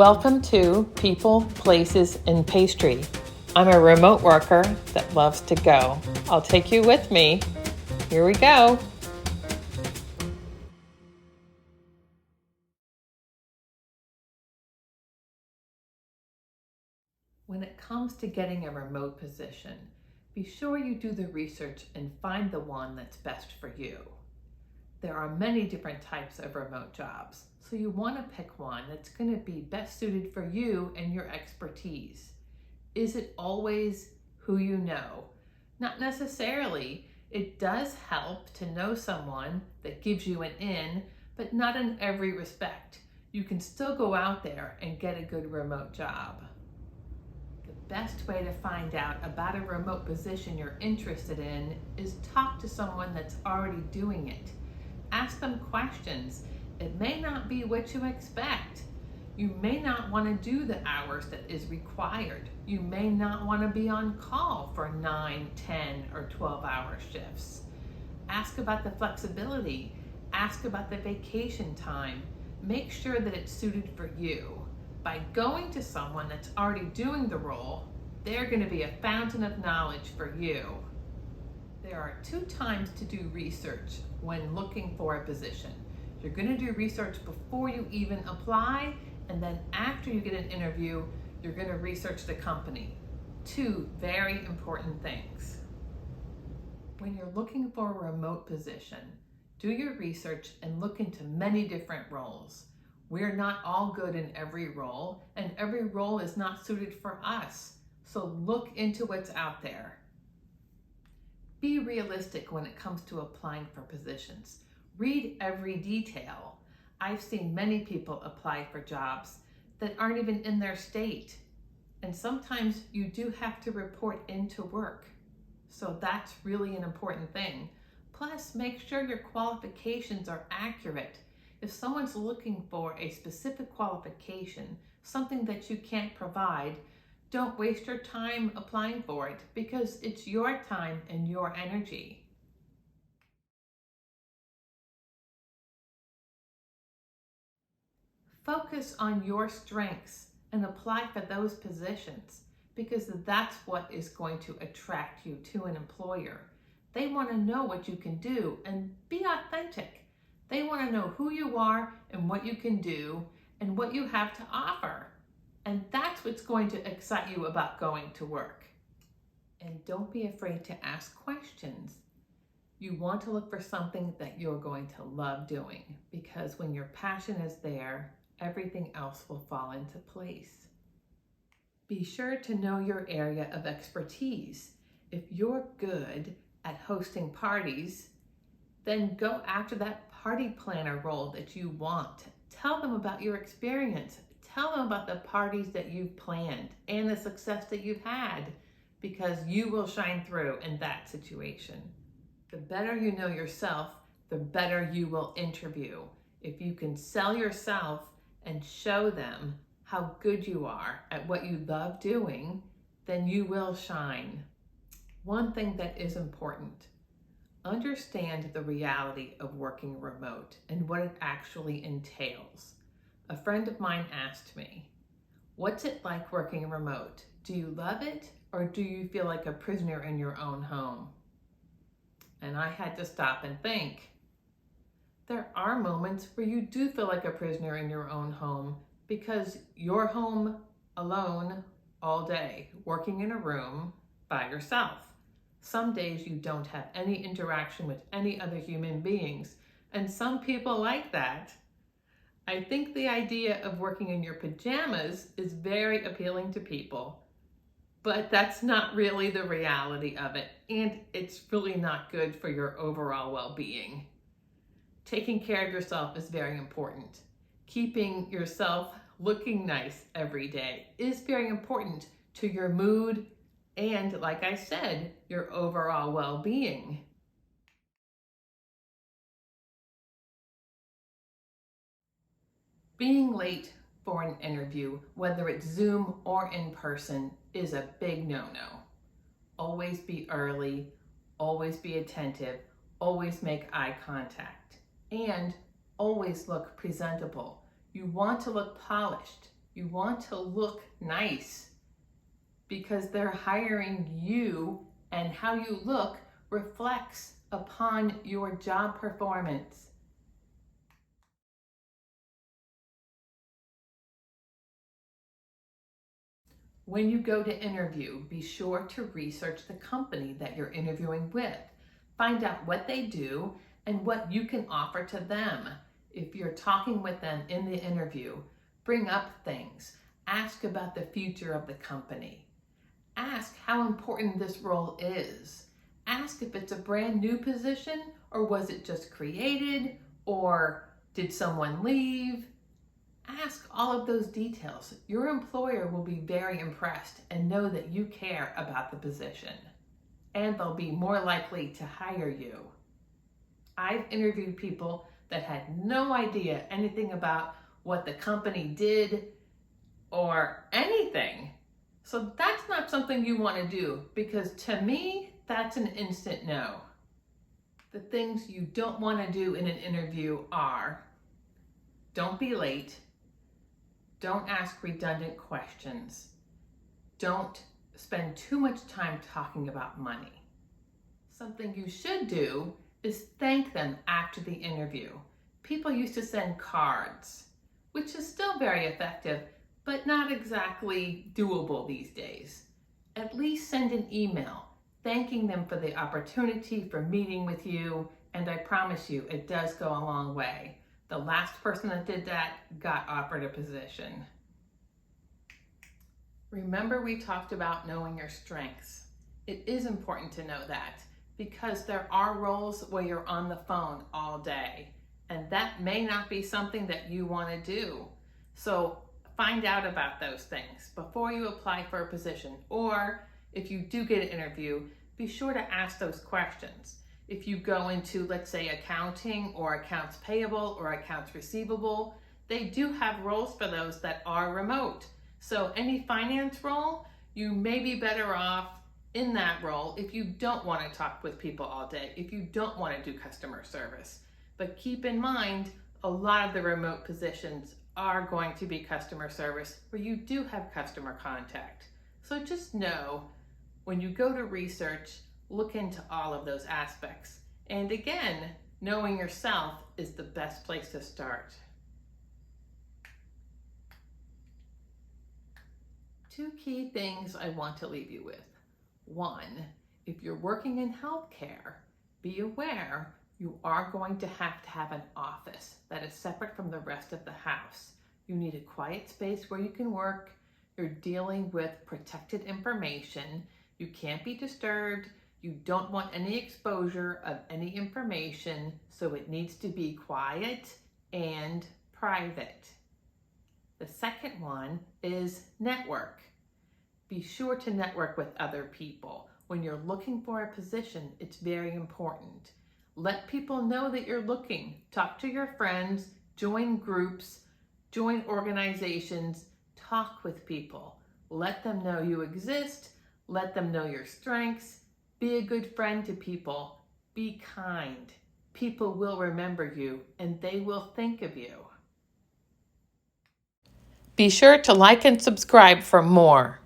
Welcome to People, Places, and Pastry. I'm a remote worker that loves to go. I'll take you with me. Here we go. When it comes to getting a remote position, be sure you do the research and find the one that's best for you. There are many different types of remote jobs, so you want to pick one that's going to be best suited for you and your expertise. Is it always who you know? Not necessarily. It does help to know someone that gives you an in, but not in every respect. You can still go out there and get a good remote job. The best way to find out about a remote position you're interested in is talk to someone that's already doing it. Ask them questions. It may not be what you expect. You may not want to do the hours that is required. You may not want to be on call for 9, 10, or 12-hour shifts. Ask about the flexibility. Ask about the vacation time. Make sure that it's suited for you. By going to someone that's already doing the role, they're going to be a fountain of knowledge for you. There are 2 times to do research when looking for a position. You're going to do research before you even apply, and then after you get an interview, you're going to research the company. 2 very important things. When you're looking for a remote position, do your research and look into many different roles. We're not all good in every role, and every role is not suited for us. So look into what's out there. Be realistic when it comes to applying for positions. Read every detail. I've seen many people apply for jobs that aren't even in their state. And sometimes you do have to report into work. So that's really an important thing. Plus, make sure your qualifications are accurate. If someone's looking for a specific qualification, something that you can't provide, don't waste your time applying for it because it's your time and your energy. Focus on your strengths and apply for those positions because that's what is going to attract you to an employer. They want to know what you can do and be authentic. They want to know who you are and what you can do and what you have to offer. And that's what's going to excite you about going to work. And don't be afraid to ask questions. You want to look for something that you're going to love doing because when your passion is there, everything else will fall into place. Be sure to know your area of expertise. If you're good at hosting parties, then go after that party planner role that you want. Tell them about your experience. Tell them about the parties that you've planned and the success that you've had because you will shine through in that situation. The better you know yourself, the better you will interview. If you can sell yourself and show them how good you are at what you love doing, then you will shine. One thing that is important, understand the reality of working remote and what it actually entails. A friend of mine asked me, "What's it like working remote? Do you love it or do you feel like a prisoner in your own home?" And I had to stop and think. There are moments where you do feel like a prisoner in your own home because you're home alone all day, working in a room by yourself. Some days you don't have any interaction with any other human beings, and some people like that. I think the idea of working in your pajamas is very appealing to people, but that's not really the reality of it, and it's really not good for your overall well-being. Taking care of yourself is very important. Keeping yourself looking nice every day is very important to your mood and, like I said, your overall well-being. Being late for an interview, whether it's Zoom or in person, is a big no-no. Always be early, always be attentive, always make eye contact, and always look presentable. You want to look polished. You want to look nice because they're hiring you, and how you look reflects upon your job performance. When you go to interview, be sure to research the company that you're interviewing with. Find out what they do and what you can offer to them. If you're talking with them in the interview, bring up things. Ask about the future of the company. Ask how important this role is. Ask if it's a brand new position, or was it just created, or did someone leave? Ask all of those details. Your employer will be very impressed and know that you care about the position, and they'll be more likely to hire you. I've interviewed people that had no idea anything about what the company did or anything. So that's not something you want to do, because to me, that's an instant no. The things you don't want to do in an interview are: don't be late. Don't ask redundant questions. Don't spend too much time talking about money. Something you should do is thank them after the interview. People used to send cards, which is still very effective, but not exactly doable these days. At least send an email thanking them for the opportunity for meeting with you, and I promise you, it does go a long way. The last person that did that got offered a position. Remember, we talked about knowing your strengths. It is important to know that, because there are roles where you're on the phone all day, and that may not be something that you want to do. So find out about those things before you apply for a position, or if you do get an interview, be sure to ask those questions. If you go into, let's say, accounting or accounts payable or accounts receivable, they do have roles for those that are remote. So any finance role, you may be better off in that role if you don't want to talk with people all day, if you don't want to do customer service. But keep in mind, a lot of the remote positions are going to be customer service, where you do have customer contact. So just know, when you go to research, look into all of those aspects. And again, knowing yourself is the best place to start. 2 key things I want to leave you with. 1, if you're working in healthcare, be aware you are going to have an office that is separate from the rest of the house. You need a quiet space where you can work. You're dealing with protected information. You can't be disturbed. You don't want any exposure of any information, so it needs to be quiet and private. The second one is network. Be sure to network with other people. When you're looking for a position, it's very important. Let people know that you're looking. Talk to your friends, join groups, join organizations, talk with people. Let them know you exist. Let them know your strengths. Be a good friend to people. Be kind. People will remember you, and they will think of you. Be sure to like and subscribe for more.